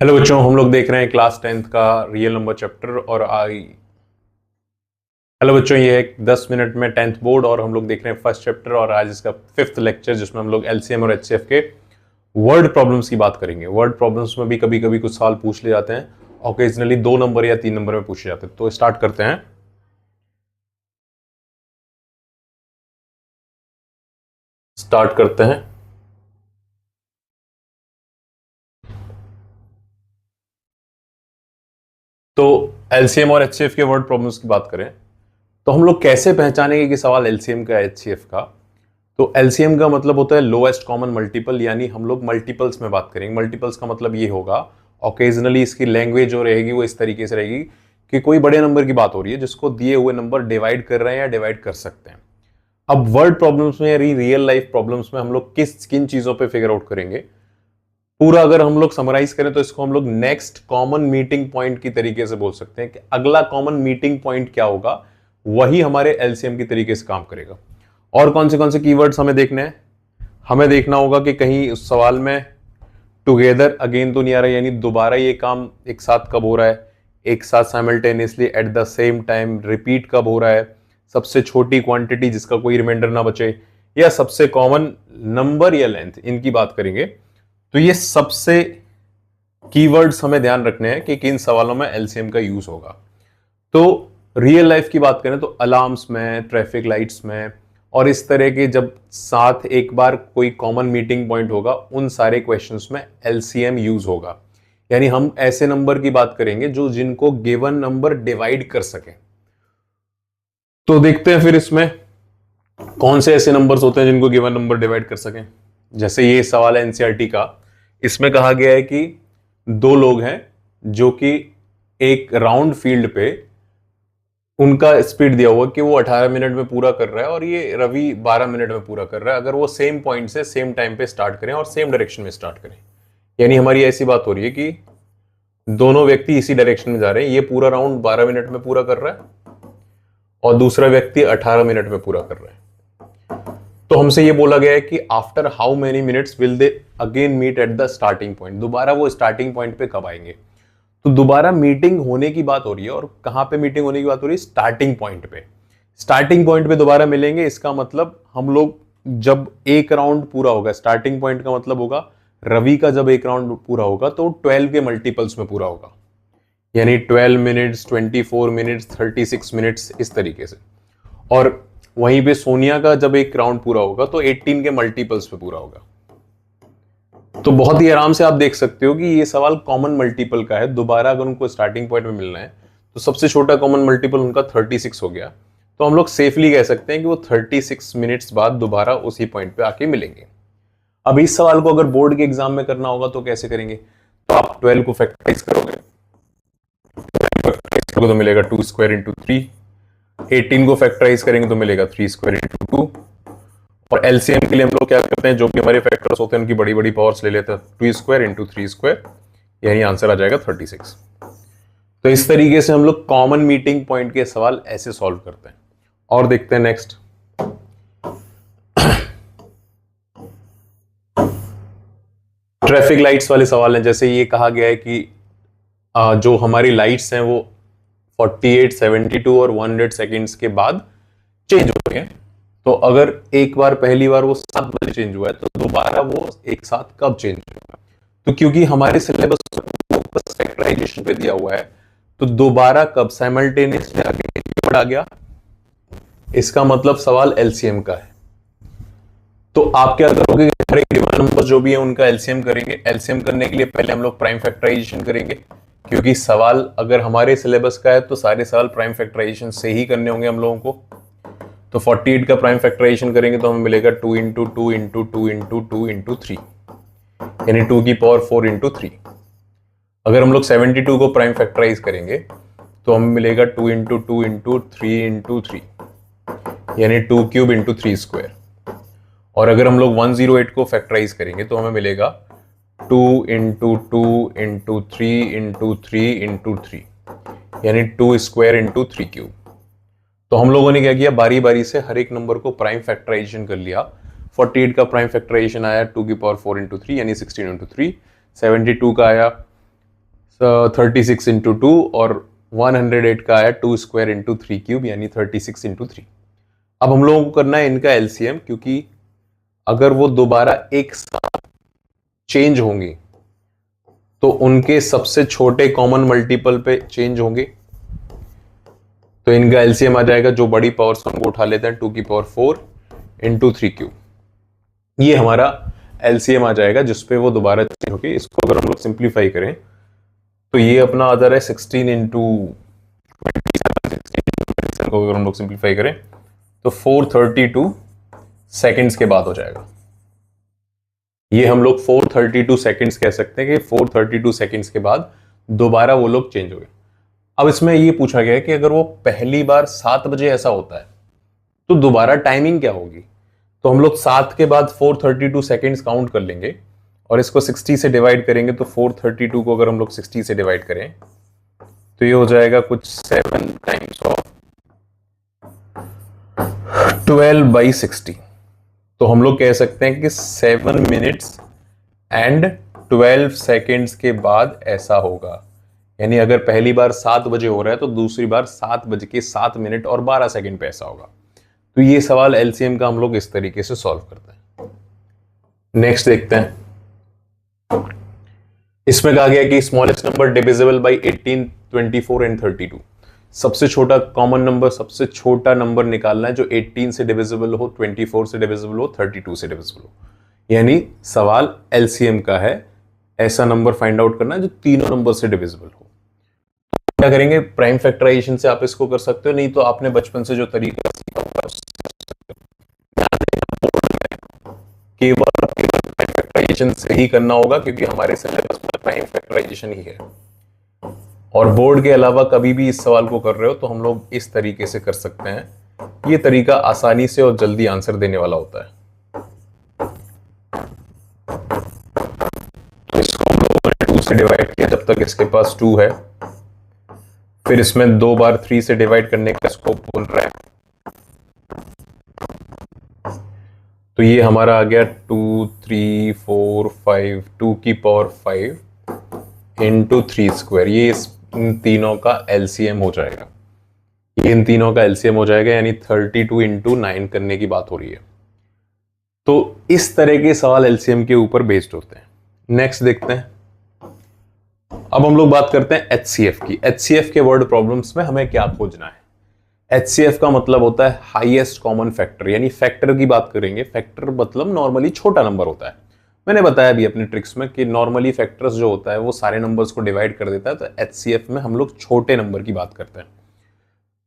Hello बच्चों, हम लोग देख रहे हैं क्लास 10th का रियल नंबर चैप्टर और आई। हेलो बच्चों, ये है 10 मिनट में 10th बोर्ड और हम लोग देख रहे हैं फर्स्ट चैप्टर और आज इसका 5th लेक्चर जिसमें हम लोग एलसीएम और एचसीएफ के वर्ड प्रॉब्लम्स की बात करेंगे। वर्ड प्रॉब्लम्स में भी कभी कभी कुछ सवाल पूछ ले जाते हैं, ओकेजनली 2 नंबर या 3 नंबर में पूछे जाते हैं। तो स्टार्ट करते हैं। तो एलसीएम और एचसीएफ के वर्ड प्रॉब्लम्स की बात करें तो हम लोग कैसे पहचानेंगे कि सवाल एलसीएम का है एचसीएफ का। तो एलसीएम का मतलब होता है लोएस्ट कॉमन मल्टीपल, यानी हम लोग मल्टीपल्स में बात करेंगे। मल्टीपल्स का मतलब ये होगा, ओकेजनली इसकी लैंग्वेज जो रहेगी वो इस तरीके से रहेगी कि कोई बड़े नंबर की बात हो रही है जिसको दिए हुए नंबर डिवाइड कर रहे हैं या डिवाइड कर सकते हैं। अब वर्ड प्रॉब्लम्स में या रियल लाइफ प्रॉब्लम्स में हम लोग किन चीजों पे फिगर आउट करेंगे, पूरा अगर हम लोग समराइज करें तो इसको हम लोग नेक्स्ट कॉमन मीटिंग पॉइंट की तरीके से बोल सकते हैं कि अगला कॉमन मीटिंग पॉइंट क्या होगा, वही हमारे एलसीएम की तरीके से काम करेगा। और कौन से कीवर्ड्स हमें देखने हैं, हमें देखना होगा कि कहीं उस सवाल में टुगेदर अगेन तो नहीं आ रहा, यानी दोबारा ये काम एक साथ कब हो रहा है, एक साथ simultaneously at the same time repeat कब हो रहा है, सबसे छोटी क्वांटिटी जिसका कोई रिमाइंडर ना बचे, या सबसे कॉमन नंबर या लेंथ, इनकी बात करेंगे। तो ये सबसे कीवर्ड्स हमें ध्यान रखने हैं कि किन सवालों में एलसीएम का यूज होगा। तो रियल लाइफ की बात करें तो अलार्म्स में, ट्रैफिक लाइट्स में और इस तरह के जब साथ एक बार कोई कॉमन मीटिंग पॉइंट होगा, उन सारे क्वेश्चंस में एलसीएम यूज होगा। यानी हम ऐसे नंबर की बात करेंगे जो जिनको गिवन नंबर डिवाइड कर सके। तो देखते हैं फिर इसमें कौन से ऐसे नंबर्स होते हैं जिनको गिवन नंबर डिवाइड कर सकें। जैसे ये सवाल है एनसीईआरटी का, इसमें कहा गया है कि 2 लोग हैं जो कि एक राउंड फील्ड पे उनका स्पीड दिया हुआ कि वो 18 मिनट में पूरा कर रहा है और ये रवि 12 मिनट में पूरा कर रहा है, अगर वो सेम पॉइंट से सेम टाइम पे स्टार्ट करें और सेम डायरेक्शन में स्टार्ट करें। यानी हमारी ऐसी बात हो रही है कि दोनों व्यक्ति इसी डायरेक्शन में जा रहे हैं, ये पूरा राउंड 12 मिनट में पूरा कर रहा है और दूसरा व्यक्ति 18 मिनट में पूरा कर रहा है। तो हमसे ये बोला गया है कि after how many minutes will they again meet at the starting point, दोबारा वो स्टार्टिंग पॉइंट पे कब आएंगे। तो दोबारा मीटिंग होने की बात हो रही है और कहां पे मीटिंग होने की बात हो रही है, स्टार्टिंग पॉइंट पे। स्टार्टिंग पॉइंट पे दोबारा मिलेंगे, इसका मतलब हम लोग जब एक राउंड पूरा होगा, स्टार्टिंग पॉइंट का मतलब होगा रवि का जब एक राउंड पूरा होगा तो 12 के मल्टीपल्स में पूरा होगा, यानी 12 मिनट्स, 24 मिनट्स, 36 मिनट्स, इस तरीके से। और वहीं पे सोनिया का जब एक राउंड पूरा होगा तो 18 के मल्टीपल्स पे पूरा होगा। तो बहुत ही आराम से आप देख सकते हो कि ये सवाल कॉमन मल्टीपल का है। दोबारा अगर उनको स्टार्टिंग पॉइंट में मिलना है तो सबसे छोटा कॉमन मल्टीपल उनका 36 हो गया, तो हम लोग सेफली कह सकते हैं कि वो 36 मिनट्स बाद दोबारा उसी पॉइंट पे आके मिलेंगे। अब इस सवाल को अगर बोर्ड के एग्जाम में करना होगा तो कैसे करेंगे, तो आप 12 को फैक्टराइज करोगे, तो मिलेगा 2 स्क्वायर इंटू 3, 18 को फैक्टराइज करेंगे तो मिलेगा 3 स्क्वायर इंटू 2, और एलसीएम के लिए हम लोग क्या करते हैं, जो भी हमारे फैक्टर्स होते हैं उनकी बड़ी बड़ी पावर्स ले लेते हैं, 2 स्क्वायर इंटू 3 स्क्वायर, यानी आंसर आ जाएगा 36। तो इस तरीके से हम लोग कॉमन मीटिंग पॉइंट के सवाल ऐसे सॉल्व करते हैं। और देखते हैं नेक्स्ट, ट्रैफिक लाइट्स वाले सवाल हैं। जैसे ये कहा गया है कि जो हमारी लाइट्स हैं वो 48, 72 और 100 सेकेंड्स के बाद चेंज हो रही है। तो अगर एक बार पहली बार वो 7 बजे चेंज हुआ है तो दोबारा वो एक साथ कब चेंज होगा। तो क्योंकि हमारे सिलेबस फोकस फैक्टराइजेशन पे दिया हुआ है तो दोबारा कब साइमल्टेनियसली आ गया, इसका मतलब सवाल एलसीएम का है। तो आप क्या करोगे, हर एक गिवन नंबर जो भी है उनका एलसीएम करेंगे। एलसीएम करने के लिए पहले हम लोग प्राइम फैक्टराइजेशन करेंगे, क्योंकि सवाल अगर हमारे सिलेबस का है तो सारे सवाल प्राइम फैक्टराइजेशन से ही करने होंगे हम लोगों को। तो 48 का प्राइम फैक्टराइजेशन करेंगे तो हमें मिलेगा 2 इंटू 2 इंटू 2 इंटू 2 इंटू 3, यानी 2 की पावर 4 इंटू 3। अगर हम लोग 72 को प्राइम फैक्टराइज करेंगे तो हमें मिलेगा 2 इंटू 2 इंटू 3 इंटू 3, यानी 2 क्यूब इंटू 3 स्क्वायर। और अगर हम लोग 108 को फैक्टराइज करेंगे तो हमें मिलेगा 2 इंटू 2 इंटू 3 इंटू 3 इंटू 3, यानी 2 स्क्वायर इंटू 3 क्यूब। तो हम लोगों ने क्या किया, बारी बारी से हर एक नंबर को प्राइम फैक्टराइजेशन कर लिया। 48 का प्राइम फैक्टराइजेशन आया 2 की पावर 4 इंटू 3, यानी 16 इंटू 3। 72 का आया 36 इंटू टू, और 108 का आया 2 स्क्वायर इंटू 3 क्यूब, यानी 36 इंटू 3। अब हम लोगों को करना है इनका एलसीएम, क्योंकि अगर वो दोबारा एक साथ चेंज होंगी तो उनके सबसे छोटे कॉमन मल्टीपल पे चेंज होंगे। तो इनका एलसीएम आ जाएगा, जो बड़ी पावर्स हमको उठा लेते हैं, 2 की पावर 4 इंटू 3 क्यूब। ये हमारा एलसीएम आ जाएगा जिसपे वो दोबारा चेंज होगी। इसको अगर हम लोग सिंप्लीफाई करें तो ये अपना आ जा रहा है 16 इंटू 27 को अगर हम लोग सिंप्लीफाई करें तो 432 सेकेंड्स के बाद हो जाएगा। ये हम लोग 432 सेकेंड्स कह सकते हैं कि 432 सेकेंड्स के बाद दोबारा वो लोग चेंज हो गए। अब इसमें ये पूछा गया है कि अगर वो पहली बार 7 बजे ऐसा होता है तो दोबारा टाइमिंग क्या होगी। तो हम लोग 7 के बाद 432 सेकेंड्स काउंट कर लेंगे और इसको 60 से डिवाइड करेंगे। तो 432 को अगर हम लोग 60 से डिवाइड करें तो ये हो जाएगा कुछ 7 टाइम्स ऑफ 12/60। तो हम लोग कह सकते हैं कि 7 मिनट्स एंड 12 सेकेंड्स के बाद ऐसा होगा। यानी अगर पहली बार 7 बजे हो रहा है तो दूसरी बार 7 बज के 7 मिनट और 12 सेकेंड पे ऐसा होगा। तो ये सवाल एलसीएम का हम लोग इस तरीके से सॉल्व करते हैं। नेक्स्ट देखते हैं। इसमें कहा गया कि smallest number divisible by 18, 24 and 32। सबसे छोटा कॉमन नंबर, सबसे छोटा नंबर निकालना है जो 18 से डिविजिबल हो, 24 से डिविजिबल हो, 32 से डिविजिबल हो। यानी सवाल एलसीएम का है, ऐसा नंबर फाइंड आउट करना है जो तीनों नंबर से डिविजिबल हो। क्या करेंगे, प्राइम फैक्टराइजेशन से आप इसको कर सकते हो, नहीं तो आपने बचपन से जो तरीका सीखा होगा केवल प्राइम फैक्टराइजेशन से ही करना होगा, क्योंकि हमारे सिलेबस में प्राइम फैक्टराइजेशन ही है। और बोर्ड के अलावा कभी भी इस सवाल को कर रहे हो तो हम लोग इस तरीके से कर सकते हैं। ये तरीका आसानी से और जल्दी आंसर देने वाला होता है। तो इसको हम लोगों ने 2 से डिवाइड किया जब तक इसके पास 2 है। फिर इसमें 2 बार 3 से डिवाइड करने का स्कोप बन रहा है। तो ये हमारा आ गया 2, 3, 4, 5, 2 की पावर 5 इंटू 3 स्क्वायर। ये इन तीनों का एलसीएम हो जाएगा। ये इन तीनों का एलसीएम हो जाएगा, यानी 32 इंटू 9 करने की बात हो रही है। तो इस तरह के सवाल एलसीएम के ऊपर बेस्ड होते हैं। नेक्स्ट देखते हैं। अब हम लोग बात करते हैं एचसीएफ की। एचसीएफ के वर्ड प्रॉब्लम्स में हमें क्या खोजना है। एचसीएफ का मतलब होता है हाईएस्ट कॉमन फैक्टर, यानी फैक्टर की बात करेंगे। फैक्टर मतलब नॉर्मली छोटा नंबर होता है। मैंने बताया भी अपने ट्रिक्स में कि नॉर्मली फैक्टर्स जो होता है वो सारे नंबर्स को डिवाइड कर देता है। तो एचसीएफ में हम लोग छोटे नंबर की बात करते हैं।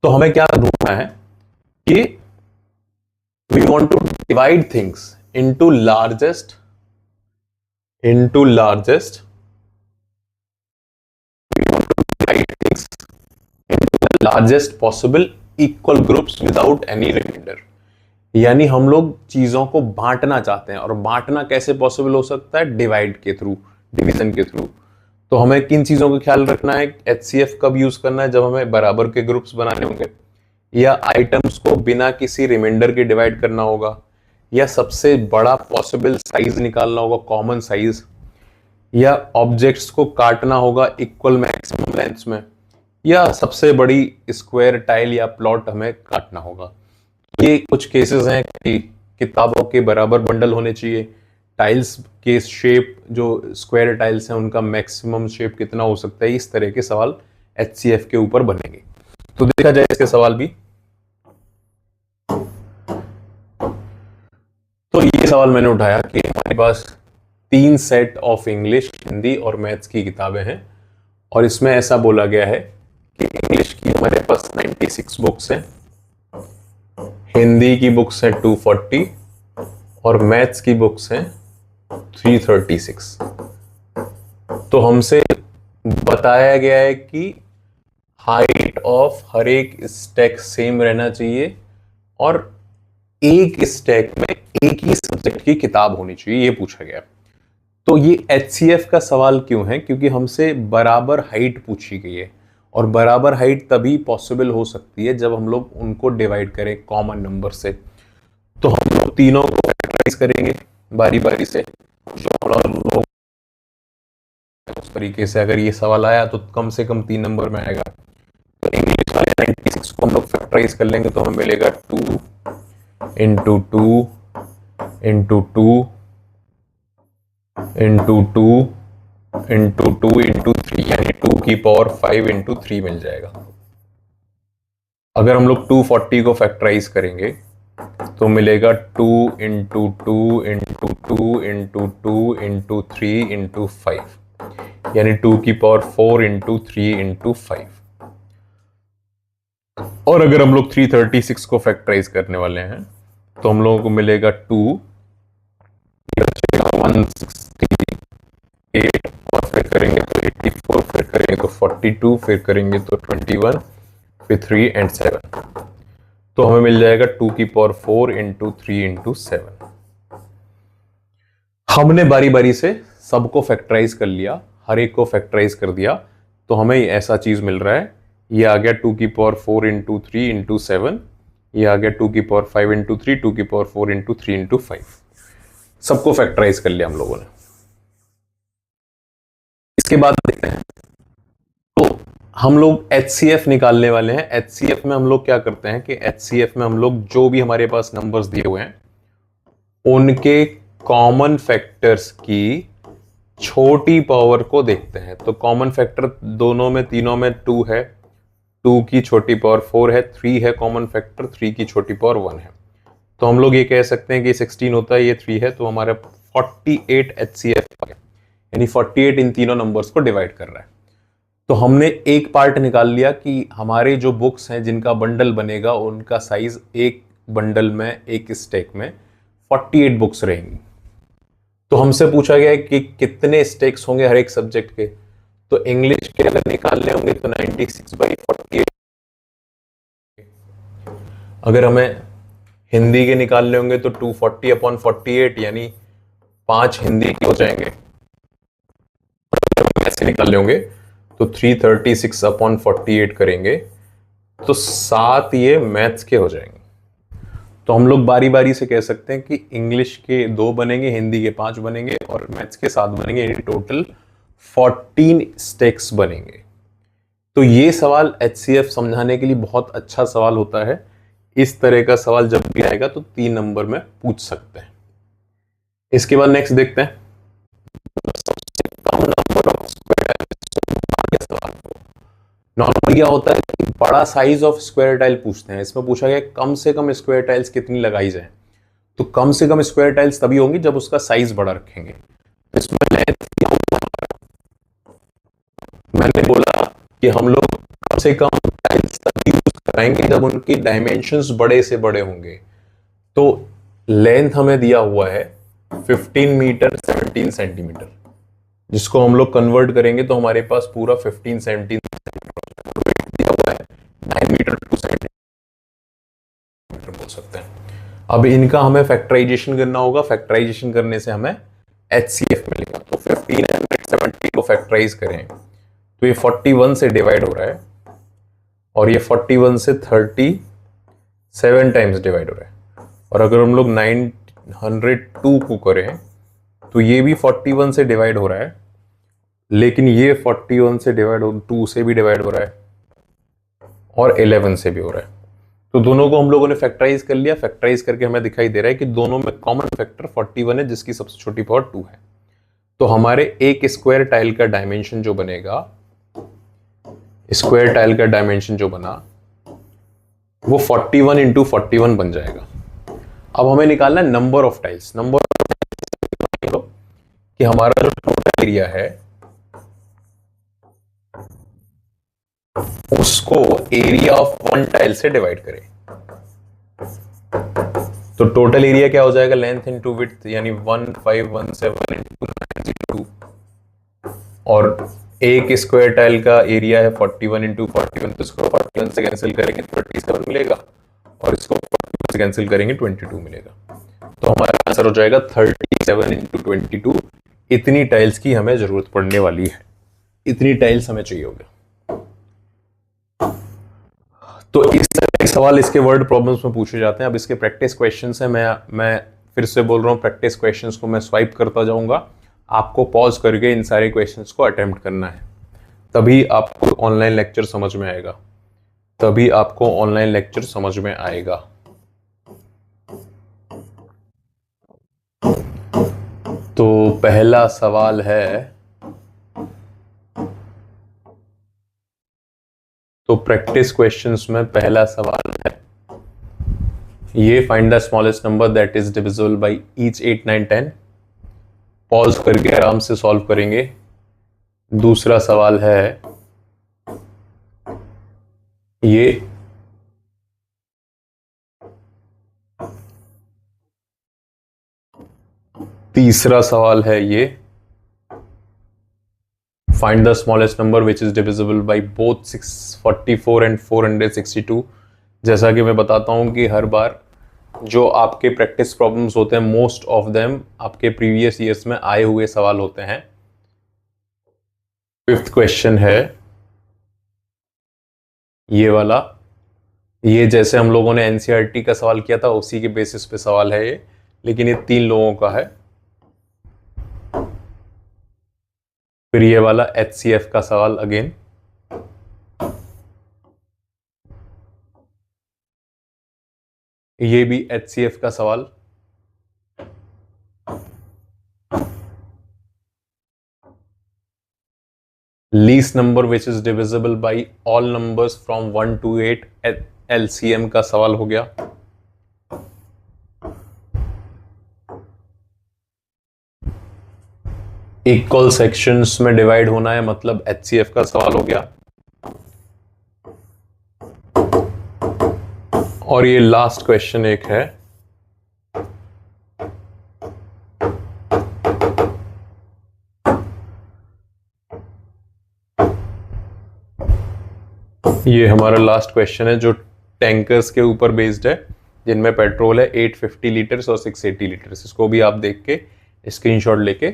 तो हमें क्या ढूंढना है कि we want to divide things into largest largest possible equal groups without any reminder. यानी हम लोग चीजों को बांटना चाहते हैं, और बांटना कैसे पॉसिबल हो सकता है, डिवाइड के थ्रू, डिवीजन के थ्रू। तो हमें किन चीजों का ख्याल रखना है, एचसीएफ कब यूज करना है, जब हमें बराबर के ग्रुप्स बनाने होंगे, या आइटम्स को बिना किसी रिमाइंडर के डिवाइड करना होगा, या सबसे बड़ा पॉसिबल साइज निकालना होगा, कॉमन साइज, या ऑब्जेक्ट्स को काटना होगा इक्वल मैक्सिमम लेंथ्स में, या सबसे बड़ी स्क्वायर टाइल या प्लॉट हमें काटना होगा। ये कुछ केसेस हैं कि किताबों के बराबर बंडल होने चाहिए, टाइल्स के शेप जो स्क्वायर टाइल्स हैं उनका मैक्सिमम शेप कितना हो सकता है। इस तरह के सवाल एचसीएफ के ऊपर बनेंगे। तो देखा जाए इसके सवाल भी। तो ये सवाल मैंने उठाया कि हमारे पास 3 सेट ऑफ इंग्लिश, हिंदी और मैथ्स की किताबें हैं, और इसमें ऐसा बोला गया है कि इंग्लिश की हमारे पास 96 बुक्स हैं, हिंदी की बुक्स हैं 240 और मैथ्स की बुक्स हैं 336। तो हमसे बताया गया है कि हाइट ऑफ हर एक स्टैक सेम रहना चाहिए और एक स्टैक में एक ही सब्जेक्ट की किताब होनी चाहिए, ये पूछा गया। तो ये एचसीएफ का सवाल क्यों है, क्योंकि हमसे बराबर हाइट पूछी गई है, और बराबर हाइट तभी पॉसिबल हो सकती है जब हम लोग उनको डिवाइड करें कॉमन नंबर से। तो हम लोग तीनों को फैक्टराइज करेंगे बारी बारी से। जो हम लोग उस तरीके से अगर ये सवाल आया तो कम से कम 3 नंबर में आएगा। तो इंग्लिश वाले 96 को हम लोग फैक्टराइज कर लेंगे तो हमें मिलेगा 2 into 2 into 2 into 2 into 2 into 3, यानी 2 की पावर 5 इंटू 3 मिल जाएगा। अगर हम लोग 240 को फैक्टराइज करेंगे तो मिलेगा 2 into 2 into 2 into 2 into 3 into 5, यानी 2 की पावर 4 इंटू 3 इंटू 5। और अगर हम लोग 336 को फैक्टराइज करने वाले हैं तो हम लोगों को मिलेगा 2 168, और फिर करेंगे तो 84, फिर करेंगे तो 42, फिर करेंगे तो 21, फिर 3 एंड 7, तो हमें मिल जाएगा 2 की पावर 4 इंटू 3 इंटू 7। हमने बारी बारी से सबको फैक्टराइज कर लिया, हर एक को फैक्टराइज कर दिया, तो हमें ऐसा चीज मिल रहा है। ये आ गया 2 की पावर 4 इंटू 3 इंटू 7, ये आ गया 2 की पावर 5 इंटू 3, 2 की पावर 4 इंटू 3 इंटू 5। सबको फैक्टराइज कर लिया हम लोगों ने। इसके बाद देखते हैं, तो हम लोग HCF निकालने वाले हैं। HCF में हम लोग क्या करते हैं कि HCF में हम लोग जो भी हमारे पास नंबर्स दिए हुए हैं उनके कॉमन फैक्टर्स की छोटी पावर को देखते हैं। तो कॉमन फैक्टर दोनों में, तीनों में 2 है, 2 की छोटी पावर 4 है, 3 है कॉमन फैक्टर, 3 की छोटी पावर 1 है। तो हम लोग ये कह सकते हैं कि 16 होता है, ये 3 है, तो हमारा 48 HCF आ गया, यानी 48 इन तीनों नंबर्स को डिवाइड कर रहा है। तो हमने एक पार्ट निकाल लिया कि हमारे जो बुक्स हैं जिनका बंडल बनेगा उनका साइज, एक बंडल में, एक स्टेक में 48 बुक्स रहेंगी। तो हमसे पूछा गया है कि कितने स्टेक्स होंगे हर एक सब्जेक्ट के। तो इंग्लिश के अगर निकालने होंगे तो 96/48, अगर हमें हिंदी के निकालने होंगे तो 240/48, यानी 5 हिंदी के हो जाएंगे। अगर हम ऐसे निकालने होंगे तो 336/48 करेंगे तो 7 ये मैथ्स के हो जाएंगे। तो हम लोग बारी बारी से कह सकते हैं कि इंग्लिश के 2 बनेंगे, हिंदी के 5 बनेंगे और मैथ्स के 7 बनेंगे, यानी टोटल 14 स्टेक्स बनेंगे। तो ये सवाल HCF समझाने के लिए बहुत अच्छा सवाल होता है। इस तरह का सवाल जब भी आएगा तो 3 नंबर में पूछ सकते हैं। इसके बाद नेक्स्ट देखते हैं, सबसे कम नंबर ऑफ स्क्वायर सवाल को। नॉर्मली क्या होता है कि बड़ा साइज ऑफ स्क्वायर टाइल पूछते हैं। इसमें पूछा गया कम से कम स्क्वायर टाइल्स कितनी लगाई जाए। तो कम से कम स्क्वायर टाइल्स तभी होंगी जब उसका साइज बड़ा रखेंगे। तो इसमें लेंथ क्या होगा, मैंने बोला कि हम लोग कम से कम टाइल्स तभी यूज कराएंगे जब उनकी डायमेंशंस बड़े से बड़े होंगे। तो लेंथ हमें दिया हुआ है 15 मीटर 17 सेंटीमीटर, जिसको हम लोग कन्वर्ट करेंगे तो हमारे पास पूरा 15 17 दिया हुआ है, 9 मीटर 2 सेंटीमीटर बोल सकते हैं। अब इनका हमें फैक्टराइजेशन करना होगा। फैक्टराइजेशन करने से हमें HCF मिलेगा। तो 1570 को फैक्टराइज करें तो ये 41 से डिवाइड हो रहा है और ये 41 से 37 टाइम्स डिवाइड हो रहा है। और अगर हम लोग 902 को करें तो ये भी 41 से डिवाइड हो रहा है, लेकिन ये 41 से डिवाइड हो, 2 से भी डिवाइड हो रहा है और 11 से भी हो रहा है। तो दोनों को हम लोगों ने फैक्टराइज कर लिया। फैक्टराइज करके हमें दिखाई दे रहा है कि दोनों में कॉमन फैक्टर 41 है, जिसकी सबसे छोटी पावर 2 है। तो हमारे एक स्क्वायर टाइल का डायमेंशन जो बनेगा, स्क्वायर टाइल का डायमेंशन जो बना वो 41 इंटू 41 बन जाएगा। अब हमें निकालना है नंबर ऑफ टाइल्स। नंबर कि हमारा जो टोटल एरिया है उसको एरिया ऑफ 1 टाइल से डिवाइड करें। तो टोटल एरिया क्या हो जाएगा, लेंथ इंटू विड्थ, यानी 1517 इंटू 902। और एक स्क्वायर टाइल का एरिया है 41 इंटू 41, तो इसको 41 से कैंसिल करेंगे 37 मिलेगा और इसको 41 से कैंसिल करेंगे 22 मिलेगा। तो हमारा आंसर हो जाएगा 37 इंटू 22। इतनी टाइल्स की हमें जरूरत पड़ने वाली है, इतनी टाइल्स हमें चाहिए होगा। तो इस तरह के सवाल इसके वर्ड प्रॉब्लम्स में पूछे जाते हैं। अब इसके प्रैक्टिस क्वेश्चंस हैं, मैं फिर से बोल रहा हूँ, प्रैक्टिस क्वेश्चंस को मैं स्वाइप करता जाऊंगा। आपको पॉज करके इन सारे क्वेश्चंस को अटेम्प्ट करना है, तभी आपको ऑनलाइन लेक्चर समझ में आएगा, तभी आपको ऑनलाइन लेक्चर समझ में आएगा। तो पहला सवाल है, तो प्रैक्टिस क्वेश्चंस में पहला सवाल है ये, find the smallest number that is divisible by each 8, 9, 10। Pause करके आराम से सॉल्व करेंगे। दूसरा सवाल है ये, तीसरा सवाल है ये, find the smallest number which is divisible by both 644 and 462। जैसा कि मैं बताता हूं कि हर बार जो आपके प्रैक्टिस प्रॉब्लम्स होते हैं, मोस्ट ऑफ देम आपके प्रीवियस ईयर्स में आए हुए सवाल होते हैं। फिफ्थ क्वेश्चन है ये वाला, ये जैसे हम लोगों ने एनसीईआरटी का सवाल किया था उसी के बेसिस पे सवाल है ये, लेकिन ये 3 लोगों का है। फिर ये वाला एचसीएफ का सवाल अगेन, ये भी एचसीएफ का सवाल। Least number which is divisible by all numbers from 1 to 8, LCM का सवाल हो गया। इक्वल सेक्शंस में डिवाइड होना है, मतलब एचसीएफ का सवाल हो गया। और ये लास्ट क्वेश्चन एक है, ये हमारा लास्ट क्वेश्चन है जो टैंकर्स के ऊपर बेस्ड है, जिनमें पेट्रोल है 850 लीटर्स और 680 लीटर्स। इसको भी आप देख के स्क्रीनशॉट लेके,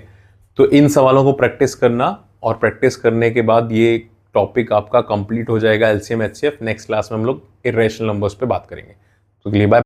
तो इन सवालों को प्रैक्टिस करना, और प्रैक्टिस करने के बाद ये टॉपिक आपका कंप्लीट हो जाएगा एलसीएम एचसीएफ। नेक्स्ट क्लास में हम लोग इरेशनल नंबर्स पे बात करेंगे। तो के लिए बाय।